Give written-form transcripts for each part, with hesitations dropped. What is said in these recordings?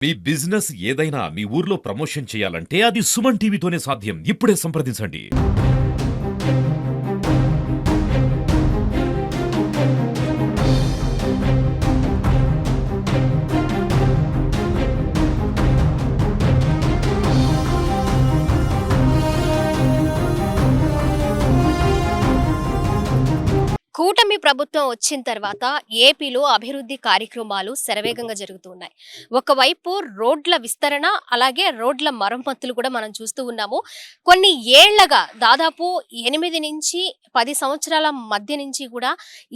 మీ business ఏదైనా మీ ఊర్లో promotion చేయాలంటే అది సుమన్ టీవీతోనే సాధ్యం. ఇప్పుడే సంప్రదించండి. కూటమి ప్రభుత్వం వచ్చిన తర్వాత ఏపీలో అభివృద్ధి కార్యక్రమాలు శరవేగంగా జరుగుతూ ఉన్నాయి. ఒకవైపు రోడ్ల విస్తరణ, అలాగే రోడ్ల మరమ్మతులు కూడా మనం చూస్తూ ఉన్నాము. కొన్ని ఏళ్లగా దాదాపు 8 నుంచి 10 సంవత్సరాల మధ్య నుంచి కూడా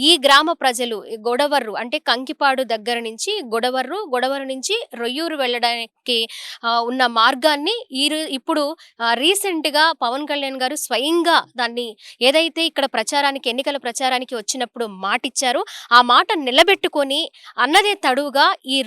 ఈ గ్రామ ప్రజలు గొడవర్రు అంటే కంకిపాడు దగ్గర నుంచి గొడవర్రు నుంచి రొయ్యూరు వెళ్ళడానికి ఉన్న మార్గాన్ని ఇప్పుడు రీసెంట్గా పవన్ కళ్యాణ్ గారు స్వయంగా దాన్ని ఏదైతే ఇక్కడ ఎన్నికల ప్రచారానికి వచ్చినప్పుడు మాటిచ్చారు. ఆ మాట నిలబెట్టుకొని అన్నదే తడువుగా ఈ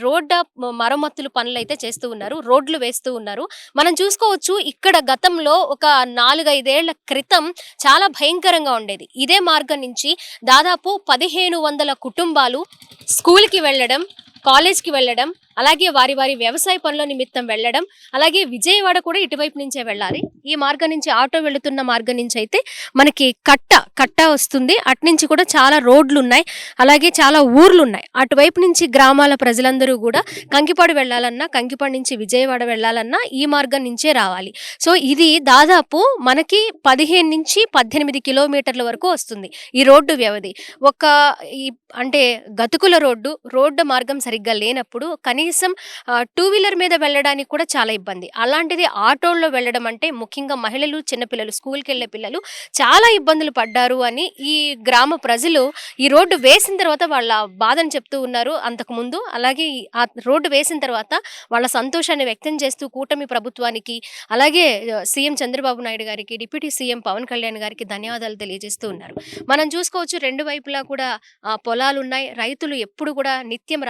మరమ్మతులు పనులైతే చేస్తూ ఉన్నారు. రోడ్లు వేస్తూ ఉన్నారు. మనం చూసుకోవచ్చు, ఇక్కడ గతంలో ఒక 4-5 ఏళ్ల క్రితం చాలా భయంకరంగా ఉండేది. ఇదే మార్గం నుంచి దాదాపు 1500 కుటుంబాలు స్కూల్కి వెళ్ళడం, కాలేజ్కి వెళ్ళడం, అలాగే వారి వ్యవసాయ పనుల నిమిత్తం వెళ్ళడం, అలాగే విజయవాడ కూడా ఇటువైపు నుంచే వెళ్ళాలి. ఈ మార్గం నుంచి ఆటో వెళుతున్న మార్గం నుంచి అయితే మనకి కట్ట వస్తుంది. అట్నుంచి కూడా చాలా రోడ్లు ఉన్నాయి, అలాగే చాలా ఊర్లు ఉన్నాయి. అటువైపు నుంచి గ్రామాల ప్రజలందరూ కూడా కంకిపాడు వెళ్ళాలన్నా, కంకిపాడు నుంచి విజయవాడ వెళ్ళాలన్నా ఈ మార్గం నుంచే రావాలి. సో ఇది దాదాపు మనకి 15 నుంచి 18 కిలోమీటర్ల వరకు వస్తుంది ఈ రోడ్డు వ్యవధి. అంటే గతుకుల రోడ్డు మార్గం సరిగ్గా లేనప్పుడు కనీసం 2 వీలర్ మీద వెళ్ళడానికి కూడా చాలా ఇబ్బంది. అలాంటిది ఆటోల్లో వెళ్ళడం అంటే ముఖ్యంగా మహిళలు, చిన్నపిల్లలు, స్కూల్కి వెళ్ళే పిల్లలు చాలా ఇబ్బందులు పడ్డారు అని ఈ గ్రామ ప్రజలు ఈ రోడ్డు వేసిన తర్వాత వాళ్ళ బాధను చెప్తూ ఉన్నారు అంతకుముందు. అలాగే ఆ రోడ్డు వేసిన తర్వాత వాళ్ళ సంతోషాన్ని వ్యక్తం చేస్తూ కూటమి ప్రభుత్వానికి, అలాగే సీఎం చంద్రబాబు నాయుడు గారికి, డిప్యూటీ సీఎం పవన్ కళ్యాణ్ గారికి ధన్యవాదాలు తెలియజేస్తూ ఉన్నారు. మనం చూసుకోవచ్చు, 2 వైపులా కూడా పొలాలున్నాయి. రైతులు ఎప్పుడు కూడా నిత్యం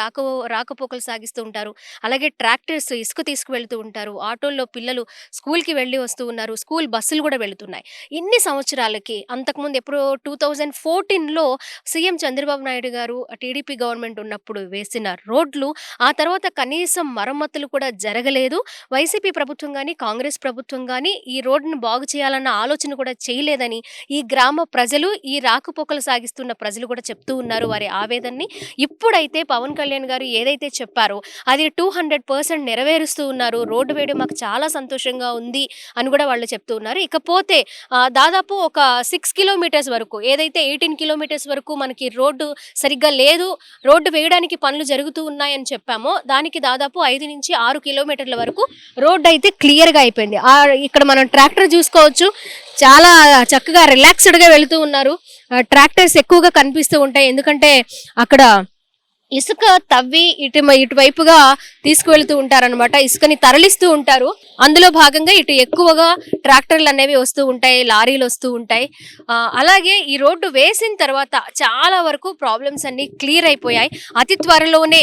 రాకపోకలు సాగిస్తూ ఉంటారు. అలాగే ట్రాక్టర్స్ ఇసుక తీసుకువెళ్తూ ఉంటారు. ఆటోల్లో పిల్లలు స్కూల్కి వెళ్ళి వస్తూ ఉన్నారు. స్కూల్ బస్సులు కూడా వెళుతున్నాయి. ఇన్ని సంవత్సరాలకి అంతకుముందు ఎప్పుడో 2014లో సీఎం చంద్రబాబు నాయుడు గారు టీడీపీ గవర్నమెంట్ ఉన్నప్పుడు వేసిన రోడ్లు ఆ తర్వాత కనీసం మరమ్మతులు కూడా జరగలేదు. వైసీపీ ప్రభుత్వం కానీ, కాంగ్రెస్ ప్రభుత్వం కానీ ఈ రోడ్డును బాగు చేయాలన్న ఆలోచన కూడా చేయలేదని ఈ గ్రామ ప్రజలు, ఈ రాకపోకలు సాగిస్తున్న ప్రజలు కూడా చెప్తూ ఉన్నారు వారి ఆవేదనని. ఇప్పుడైతే పవన్ కళ్యాణ్ గారు ఏదైతే చెప్పారో అది 200% నెరవేరుస్తూ ఉన్నారు. రోడ్డు వేయడం మాకు చాలా సంతోషంగా ఉంది అని కూడా వాళ్ళు చెప్తూ ఉన్నారు. ఇకపోతే దాదాపు ఒక 6 కిలోమీటర్స్ వరకు, ఏదైతే 18 కిలోమీటర్స్ వరకు మనకి రోడ్డు సరిగ్గా లేదు, రోడ్డు వేయడానికి పనులు జరుగుతూ ఉన్నాయని చెప్పామో దానికి దాదాపు 5 నుంచి 6 కిలోమీటర్ల వరకు రోడ్డు అయితే క్లియర్గా అయిపోయింది. ఇక్కడ మనం ట్రాక్టర్ చూసుకోవచ్చు, చాలా చక్కగా రిలాక్స్డ్గా వెళుతూ ఉన్నారు. ట్రాక్టర్స్ ఎక్కువగా కనిపిస్తూ ఉంటాయి, ఎందుకంటే అక్కడ ఇసుక తవ్వి ఇటువైపుగా తీసుకువెళ్తూ ఉంటారనమాట. ఇసుకని తరలిస్తూ ఉంటారు. అందులో భాగంగా ఇటు ఎక్కువగా ట్రాక్టర్లు అనేవి వస్తూ ఉంటాయి, లారీలు వస్తూ ఉంటాయి. అలాగే ఈ రోడ్డు వేసిన తర్వాత చాలా వరకు ప్రాబ్లమ్స్ అన్ని క్లియర్ అయిపోయాయి. అతి త్వరలోనే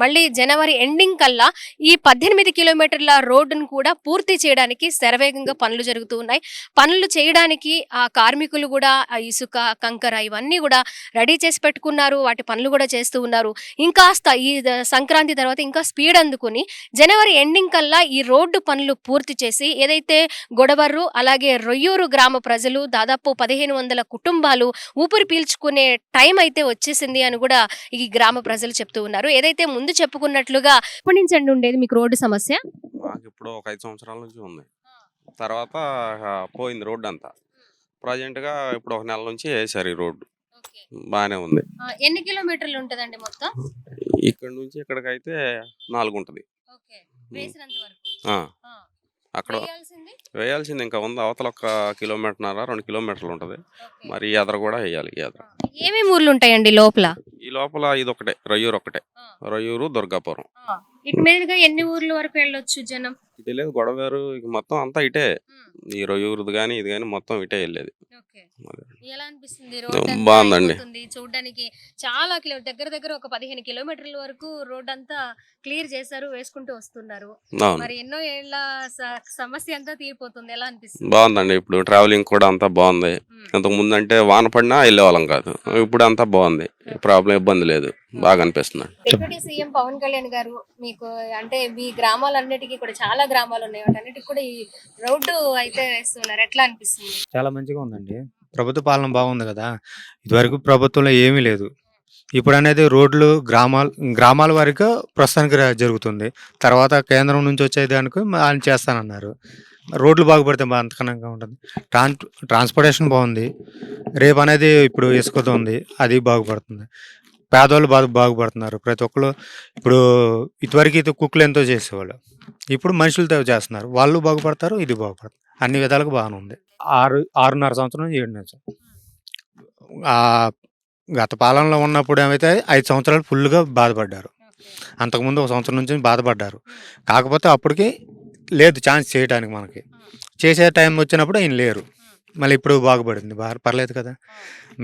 మళ్ళీ జనవరి ఎండింగ్ కల్లా ఈ 18 కిలోమీటర్ల రోడ్డును కూడా పూర్తి చేయడానికి శరవేగంగా పనులు జరుగుతూ ఉన్నాయి. పనులు చేయడానికి ఆ కార్మికులు కూడా ఇసుక, కంకర ఇవన్నీ కూడా రెడీ చేసి పెట్టుకున్నారు. వాటి పనులు కూడా చేస్తూ ఉన్నారు. ఇంకాస్త ఈ సంక్రాంతి తర్వాత ఇంకా స్పీడ్ అందుకుని జనవరి ఎండింగ్ కల్లా ఈ రోడ్డు పనులు పూర్తి చేసి ఏదైతే గొడవర్రు, అలాగే రొయ్యూరు గ్రామ ప్రజలు దాదాపు 1500 కుటుంబాలు ఊపిరి పీల్చుకునే టైం అయితే వచ్చేసింది అని కూడా ఈ గ్రామ ప్రజలు చెప్తూ ఉన్నారు. ఏదైతే ముందు చెప్పుకున్నట్లుగా ఎప్పటి నుంచి అండి ఉండేది మీకు రోడ్డు సమస్య? మాకు ఇప్పుడు ఒక 5 సంవత్సరాల నుంచి ఉంది. తర్వాత పోయింది రోడ్డు అంతా. ప్రజెంట్‌గా ఇప్పుడు ఒక నెల నుంచి వేశారు ఈ రోడ్డు. బానే ఉంది. ఎన్ని కిలోమీటర్లు ఉంటదండి మొత్తం? ఇక్కడ నుంచి ఇక్కడికైతే 4 ఉంటది. ఆ. అక్కడ వేయాల్సింది ఇంకా ఉంది. అవతల 1.5 కిలోమీటర్న్నర, 2 కిలోమీటర్లు ఉంటది. మరి ఎదర కూడా వేయాలి. ఏమేమి ఊర్లు ఉంటాయండి లోపల? ఈ లోపల ఇదొకటే, రొయ్యూరు ఒకటే. రొయ్యూరు, దుర్గాపురం. ఇటు మీదుగా ఎన్ని ఊర్ల వరకు వెళ్ళొచ్చు జనం? ఇటు లేదు, గొడవేరు, మొత్తం అంతా ఇటే. ఈ రొయ్యూరుది కానీ ఇది కానీ మొత్తం ఇటే వెళ్ళేది. ఓకే. అదే. ఎలా అనిపిస్తుంది? రోడ్ అంతా బాగుందండి. అయిపోతుంది. చూడ్డానికి చాలా దగ్గర దగ్గర ఒక 15 కిలోమీటర్ల వరకు రోడ్ అంతా క్లియర్ చేశారు. వేసుకుంటూ వస్తున్నారు. అవును. మరి ఎన్నో ఏళ్ల సమస్య అంతా తీరిపోతుంది. ఎలా అనిపిస్తుంది? బాగుందండి. ఇప్పుడు ట్రావెలింగ్ కూడా అంతా బాగుంది. హ్మ్. ఇంతకు ముందు అంటే వాన పడినా వెళ్ళేవాళ్ళం కాదు. ఇప్పుడు అంతా బాగుంది. ప్రాబ్లం ఇబ్బంది లేదు. బాగా అనిపిస్తుంది. డిప్యూటీ సీఎం పవన్ కళ్యాణ్ గారు మీకు అంటే మీ గ్రామాలన్నిటికీ కూడా చాలా గ్రామాలు ఉన్నాయి. వాటన్నిటికి కూడా ఈ రోడ్డు అయితే వేస్తున్నారు. ఎట్లా అనిపిస్తుంది? చాలా మంచిగా ఉందండి. ప్రభుత్వ పాలన బాగుంది కదా! ఇదివరకు ప్రభుత్వంలో ఏమీ లేదు. ఇప్పుడనేది రోడ్లు గ్రామాల వరకు ప్రస్తుతానికి జరుగుతుంది. తర్వాత కేంద్రం నుంచి వచ్చేదానికి ఆయన చేస్తానన్నారు. రోడ్లు బాగుపడితే అంతకనంగా ఉంటుంది. ట్రాన్స్‌పోర్టేషన్ బాగుంది. రేపనేది ఇప్పుడు ఇసుకతో ఉంది. అది బాగుపడుతుంది. పేదోళ్ళు బాగుపడుతున్నారు. ప్రతి ఒక్కళ్ళు ఇప్పుడు ఇదివరకు కుక్కలు ఎంతో చేసేవాళ్ళు. ఇప్పుడు మనుషులతో చేస్తున్నారు. వాళ్ళు బాగుపడతారు. ఇది బాగుపడుతుంది. అన్ని విధాలుగా బాగానే ఉంది. 6.5 సంవత్సరం, 7 సంవత్సరం. గత పాలనలో ఉన్నప్పుడు ఏమైతే 5 సంవత్సరాలు ఫుల్‌గా బాధపడ్డారు. అంతకుముందు ఒక సంవత్సరం నుంచి బాధపడ్డారు. కాకపోతే అప్పటికి లేదు ఛాన్స్ చేయడానికి మనకి. చేసే టైం వచ్చినప్పుడు ఆయన లేరు. మళ్ళీ ఇప్పుడు బాగుపడింది. పర్లేదు కదా!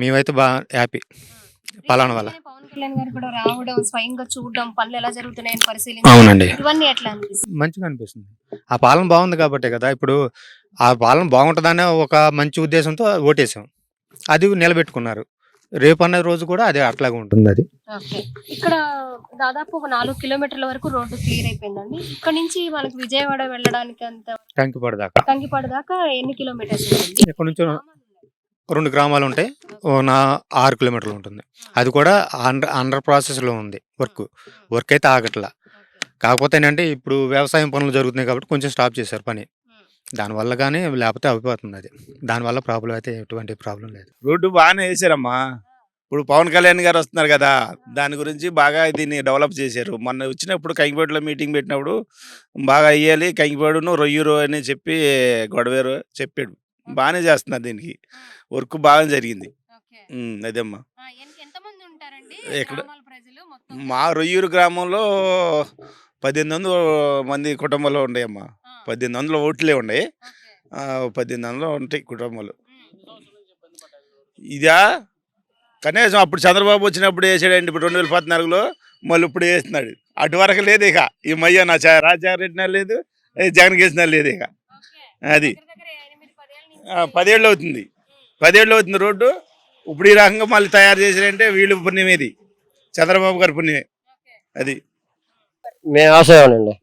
మేమైతే హ్యాపీ పాలన వల్ల. పవన్ కళ్యాణ్ గారు కూడా రావడం, స్వయంగా చూడడం, పనులు ఎలా జరుగుతున్నాయని పరిశీలించడం, అవునండి. ఇవన్నీ ఎట్లా అనిపిస్తుంది? మంచిగా అనిపిస్తుంది. ఆ పాలన బాగుంది కాబట్టే కదా! ఇప్పుడు ఆ పాలన బాగుంటదనే ఒక మంచి ఉద్దేశంతో ఓటేసాం. అది నిలబెట్టుకున్నారు. రేపన్న రోజు కూడా అదే అట్లాగే ఉంటుందది. ఓకే. ఇక్కడ దాదాపు ఒక 4 కిలోమీటర్ల వరకు రోడ్డు క్లియర్ అయిపోయిందండి. ఇక్కడ నుంచి మనకి విజయవాడ వెళ్ళడానికి అంత కంకిపాడు దాకా. కంకిపాడు దాకా ఎన్ని కిలోమీటర్స్ ఉంటుంది? ఇక్కడ నుంచి 2 గ్రామాలుంటాయి. 6 కిలోమీటర్లు ఉంటుంది. అది కూడా అండర్ ప్రాసెస్‌లో ఉంది వర్క్. వర్క్ అయితే ఆగట్లా. కాకపోతే ఏంటంటే ఇప్పుడు వ్యవసాయం పనులు జరుగుతున్నాయి కాబట్టి కొంచెం స్టాప్ చేశారు పని. దానివల్ల గానీ లేకపోతే అయిపోతుందది. దానివల్ల ప్రాబ్లమ్ అయితే ఎటువంటి ప్రాబ్లమ్ లేదు. రోడ్డు బాగానే వేసారమ్మా. ఇప్పుడు పవన్ కళ్యాణ్ గారు వస్తున్నారు కదా, దాని గురించి బాగా దీన్ని డెవలప్ చేశారు. మొన్న వచ్చినప్పుడు కంకిపాడులో మీటింగ్ పెట్టినప్పుడు బాగా అయ్యాలి కంకిపాడును రొయ్యూరు అని చెప్పి గొడవేరు చెప్పాడు. బాగానే చేస్తున్నారు దీనికి. వర్క్ బాగా జరిగింది. అదేమ్మా. ఎక్కడ మా రొయ్యూరు గ్రామంలో 1800 మంది కుటుంబాలు ఉన్నాయమ్మా. 1800 ఓట్లే ఉన్నాయి. 1800 ఉంటాయి కుటుంబాలు. ఇదా కనీసం అప్పుడు చంద్రబాబు వచ్చినప్పుడు వేసాడండి. ఇప్పుడు 2014లో మళ్ళీ ఇప్పుడు వేస్తున్నాడు. అటు వరకు లేదు ఇక. ఈ మయ్య నా రాజశేఖర రెడ్డి లేదు, జగన్ వేసిన లేదు ఇక. అది 10 ఏళ్ళు అవుతుంది. 10 ఏళ్ళు అవుతుంది రోడ్డు. ఇప్పుడు ఈ రకంగా మళ్ళీ తయారు చేసాడంటే వీళ్ళు పుణ్యమేది, చంద్రబాబు గారి పుణ్యమే అది. మేము వ్యవసాయమేనండి.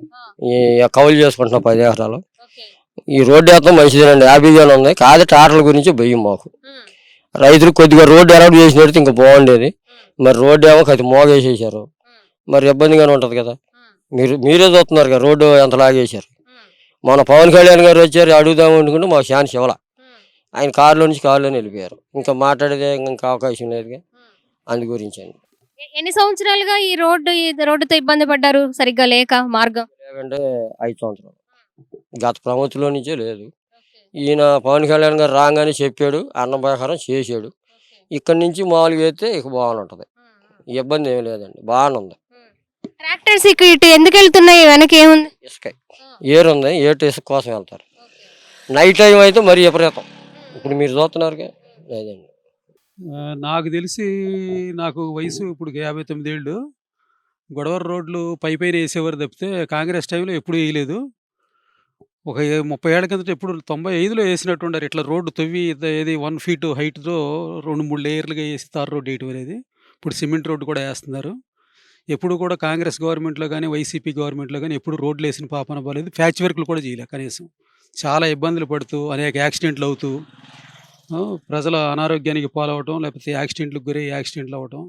ఈ కౌలు చేసుకుంటున్నాం 10 ఎకరాలు. ఈ రోడ్డు వేస్తాం మంచిదేనండి. 50 జనం ఉంది. కాదు టాటర్ల గురించి భయం మాకు. రైతులు కొద్దిగా రోడ్డు అలౌట్ చేసినట్టు ఇంకా బాగుండేది. మరి రోడ్డు ఏమో కొద్ది మోగేసేసారు. మరి ఇబ్బందిగానే ఉంటుంది కదా. మీరే చూస్తున్నారు కదా రోడ్డు ఎంత లాగేశారు. మన పవన్ కళ్యాణ్ గారు వచ్చారు అడుగుదాం అనుకుంటే మాకు ఛాన్స్ ఇవ్వాల. ఆయన కారులో నుంచి కారులోనే వెళ్ళిపోయారు. ఇంకా మాట్లాడేదే ఇంకా అవకాశం లేదుగా. అందు గురించి అండి. ఎన్ని సంవత్సరాలుగా ఈ రోడ్డుతో ఇబ్బంది పడ్డారు సరిగ్గా లేక మార్గం? లేకంటే 5 సంవత్సరాలు. గత ప్రభుత్వంలో నుంచే లేదు. ఈయన పవన్ కళ్యాణ్ గారు రాగానే చెప్పాడు, అన్న ప్రకారం చేసాడు. ఇక్కడి నుంచి మామూలుగా అయితే ఇక బాగానే ఉంటుంది. ఇబ్బంది ఏమి లేదండి, బాగానే ఉంది. ట్రాక్టర్స్ ఇటు ఎందుకు వెళ్తున్నాయి? వెనక ఏముంది? ఇసుక ఏరు ఉంది. ఏటు ఇసుక కోసం వెళ్తారు. నైట్ టైం అయితే మరీ విపరీతం. ఇప్పుడు మీరు చూస్తున్నారుగా. లేదండి, నాకు తెలిసి నాకు వయసు ఇప్పుడు 59 ఏళ్ళు. గొడవర రోడ్లు పైన వేసేవారు తప్పితే కాంగ్రెస్ టైంలో ఎప్పుడు వేయలేదు. ఒక 30 ఏళ్ల కిందట ఎప్పుడు 95లో వేసినట్టుండారు. ఇట్లా రోడ్డు తవ్వి ఏది 1 ఫీట్ హైట్తో 2-3 లేయర్లుగా వేసి తార్ రోడ్డు వేయటం అనేది. ఇప్పుడు సిమెంట్ రోడ్డు కూడా వేస్తున్నారు. ఎప్పుడు కూడా కాంగ్రెస్ గవర్నమెంట్లో కానీ వైసీపీ గవర్నమెంట్లో కానీ ఎప్పుడు రోడ్లు వేసిన పాపన పోలేదు. ప్యాచ్ వర్క్లు కూడా చేయలేదు కనీసం. చాలా ఇబ్బందులు పడుతూ అనేక యాక్సిడెంట్లు అవుతూ ప్రజల అనారోగ్యానికి పాలవటం, లేకపోతే యాక్సిడెంట్లకు గురై యాక్సిడెంట్లు అవ్వటం,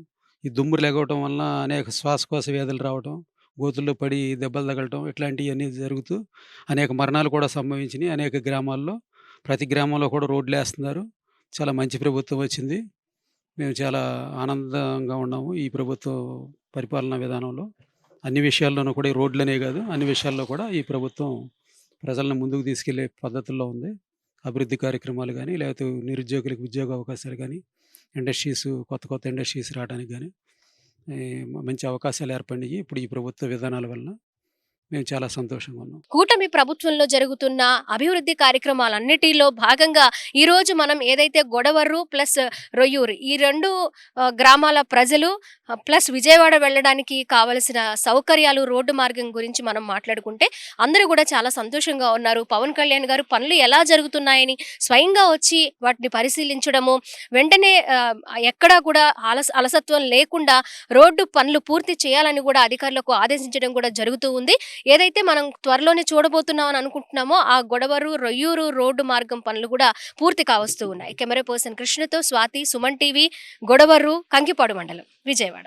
ఈ దుమ్మురు లెగవటం వలన అనేక శ్వాసకోశ వ్యాధులు రావటం, గోతుల్లో పడి దెబ్బలు తగలటం, ఇట్లాంటివన్నీ జరుగుతూ అనేక మరణాలు కూడా సంభవించినాయి అనేక గ్రామాల్లో. ప్రతి గ్రామంలో కూడా రోడ్లు వేస్తున్నారు. చాలా మంచి ప్రభుత్వం వచ్చింది. మేము చాలా ఆనందంగా ఉన్నాము ఈ ప్రభుత్వ పరిపాలనా విధానంలో. అన్ని విషయాల్లోనూ కూడా ఈ రోడ్లనే కాదు, అన్ని విషయాల్లో కూడా ఈ ప్రభుత్వం ప్రజలను ముందుకు తీసుకెళ్లే పద్ధతుల్లో ఉంది. అభివృద్ధి కార్యక్రమాలు కానీ, లేకపోతే నిరుద్యోగులకు ఉద్యోగ అవకాశాలు కానీ, కొత్త ఇండస్ట్రీస్ రావడానికి కానీ మంచి అవకాశాలు ఏర్పడినాయి ఇప్పుడు ఈ ప్రభుత్వ విధానాల వలన. మేము చాలా సంతోషంగా ఉన్నాం. కూటమి ప్రభుత్వంలో జరుగుతున్న అభివృద్ధి కార్యక్రమాలన్నిటిలో భాగంగా ఈ రోజు మనం ఏదైతే గొడవర్రు ప్లస్ రొయ్యూరు ఈ రెండు గ్రామాల ప్రజలు ప్లస్ విజయవాడ వెళ్ళడానికి కావలసిన సౌకర్యాలు రోడ్డు మార్గం గురించి మనం మాట్లాడుకుంటే అందరూ కూడా చాలా సంతోషంగా ఉన్నారు. పవన్ కళ్యాణ్ గారు పనులు ఎలా జరుగుతున్నాయని స్వయంగా వచ్చి వాటిని పరిశీలించడము, వెంటనే ఎక్కడా కూడా అలసత్వం లేకుండా రోడ్డు పనులు పూర్తి చేయాలని కూడా అధికారులకు ఆదేశించడం కూడా జరుగుతూ ఉంది. ఏదైతే మనం త్వరలోనే చూడబోతున్నాం అని అనుకుంటున్నామో ఆ గొడవరు రొయ్యూరు రోడ్డు మార్గం పనులు కూడా పూర్తి కావస్తూ ఉన్నాయి. కెమెరా పర్సన్ కృష్ణతో స్వాతి, సుమన్ టీవీ, గొడవరు, కంకిపాడు మండలం, విజయవాడ.